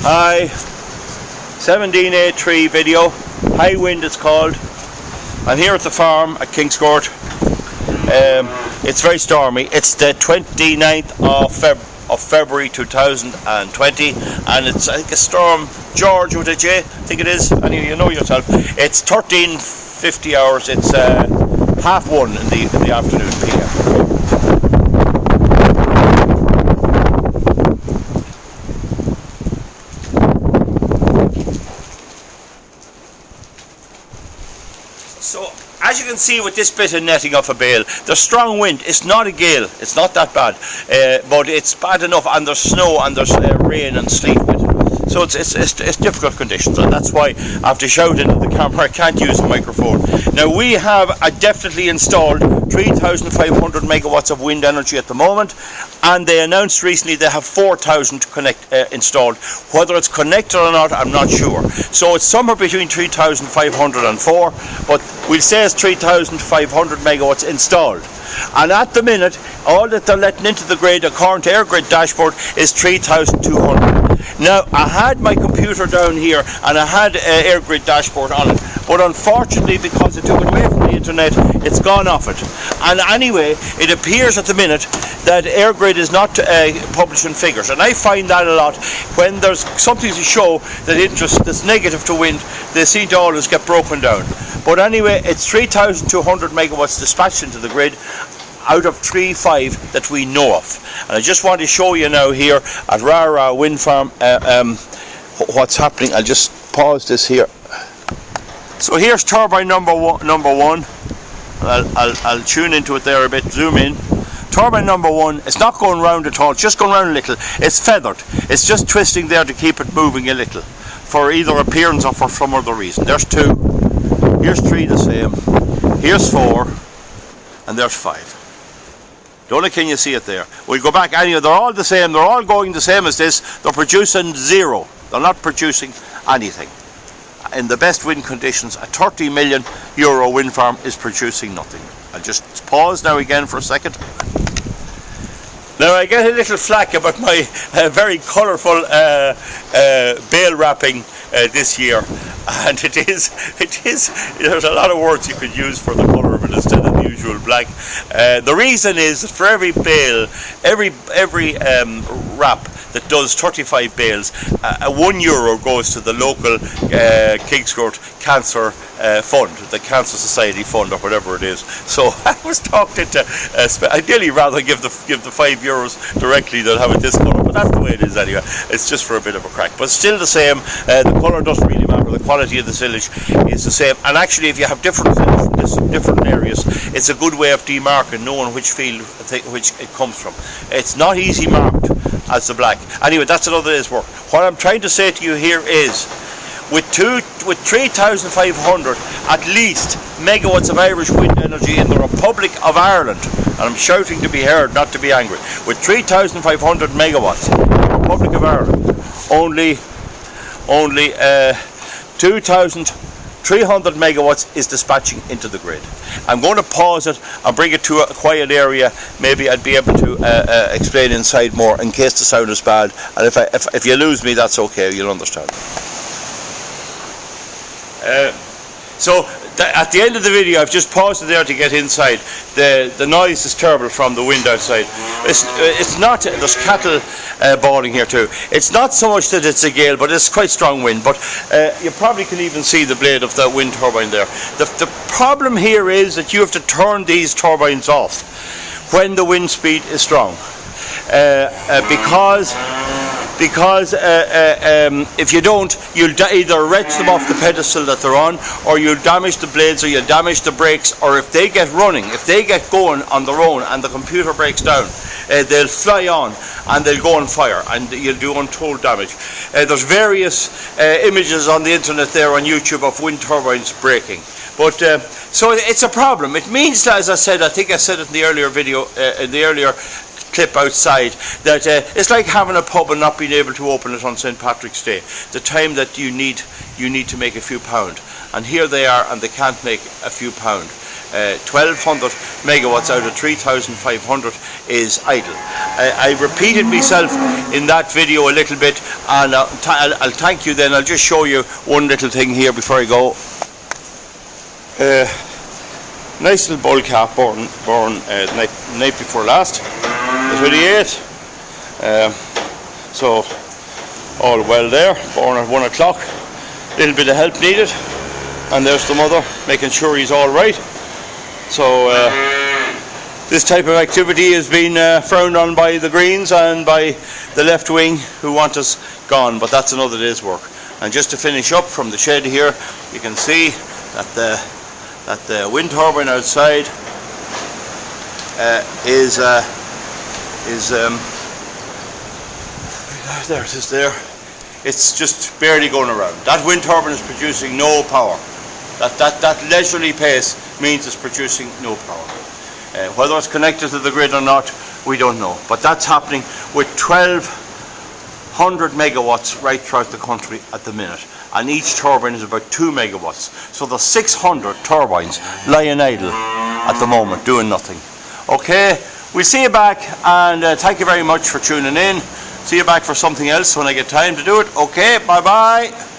Hi, 17A3 video, High Wind it's called. I'm here at the farm at Kingscourt. It's very stormy. It's the 29th of February 2020 and it's, I think, a storm George with a J, I think it is. Anyway, you know yourself. It's 13:50 hours. It's 1:30 in the afternoon PM. So, as you can see with this bit of netting off a bale, there's strong wind. It's not a gale, it's not that bad, but it's bad enough, and there's snow and there's rain and sleet with it. So it's difficult conditions, and that's why after shouting at the camera I can't use the microphone. Now we have definitely installed 3,500 megawatts of wind energy at the moment, and they announced recently they have 4,000 installed. Whether it's connected or not, I'm not sure. So it's somewhere between 3,500 and 4, but we'll say it's 3,500 megawatts installed. And at the minute, all that they're letting into the grid, according to EirGrid dashboard, is 3,200. Now, I had my computer down here and I had EirGrid dashboard on it, but unfortunately, because it took it away from the internet, it's gone off it. And anyway, it appears at the minute that EirGrid is not publishing figures, and I find that a lot. When there's something to show that interest that's negative to wind, they seem to always get broken down. But anyway, it's 3,200 megawatts dispatched into the grid out of 3.5 that we know of. And I just want to show you now here at Rara Wind Farm what's happening. I'll just pause this here. So here's turbine number one. I'll tune into it there a bit, zoom in. Turbine number one, it's not going round at all, it's just going round a little. It's feathered, it's just twisting there to keep it moving a little, for either appearance or for some other reason. There's 2, here's 3 the same, here's 4, and there's 5. Don't can you see it there? We'll go back anyway, they're all the same, they're all going the same as this, they're producing 0. They're not producing anything. In the best wind conditions, a 30 million euro wind farm is producing nothing. I'll just pause now again for a second. Now I get a little flack about my very colourful bale wrapping this year, and it is, there's a lot of words you could use for the colour of it instead of the usual black. The reason is that for every bale, every wrap that does 35 bales, €1 goes to the local Kingscourt Cancer Fund, the Cancer Society Fund, or whatever it is. So I was talking to, I'd really rather give the €5 directly than have it this colour, but that's the way it is anyway. It's just for a bit of a crack, but still the same. The colour doesn't really matter. The quality of the silage is the same, and actually, if you have different silage from different areas, it's a good way of demarking, knowing which field which it comes from. It's not easy marked as the black. Anyway, that's another day's work. What I'm trying to say to you here is, with 3,500 at least megawatts of Irish wind energy in the Republic of Ireland, and I'm shouting to be heard, not to be angry, with 3,500 megawatts in the Republic of Ireland, only 2,300 megawatts is dispatching into the grid. I'm going to pause it and bring it to a quiet area. Maybe I'd be able to explain inside more in case the sound is bad, and if you lose me, that's okay, you'll understand. So at the end of the video, I've just paused it there to get inside. The noise is terrible from the wind outside. It's not, there's cattle bawling here too. It's not so much that it's a gale, but it's quite strong wind. But you probably can even see the blade of that wind turbine there. The problem here is that you have to turn these turbines off when the wind speed is strong, because if you don't, you'll either wrench them off the pedestal that they're on, or you'll damage the blades, or you'll damage the brakes, or if they get running, if they get going on their own and the computer breaks down, they'll fly on and they'll go on fire, and you'll do untold damage. There's various images on the internet there on YouTube of wind turbines breaking. But so it's a problem. It means that, as I said, I think I said it in the earlier video, in the earlier clip outside, that it's like having a pub and not being able to open it on St. Patrick's Day, the time that you need to make a few pound, and here they are and they can't make a few pound. 1200 megawatts out of 3500 is idle. I repeated myself in that video a little bit, and I'll thank you then. I'll just show you one little thing here before I go. Nice little bull calf born night before last, the 28th. So all well there, born at 1 o'clock. Little bit of help needed, and there's the mother making sure he's all right. So this type of activity has been frowned on by the Greens and by the left wing, who want us gone, but that's another day's work. And just to finish up from the shed here, you can see that the wind turbine outside is there it is there. It's just barely going around. That wind turbine is producing no power. That leisurely pace means it's producing no power. Whether it's connected to the grid or not, we don't know. But that's happening with 1200 megawatts right throughout the country at the minute. And each turbine is about 2 megawatts. So the 600 turbines lying idle at the moment, doing nothing. Okay, we'll see you back, and thank you very much for tuning in. See you back for something else when I get time to do it. Okay, bye-bye.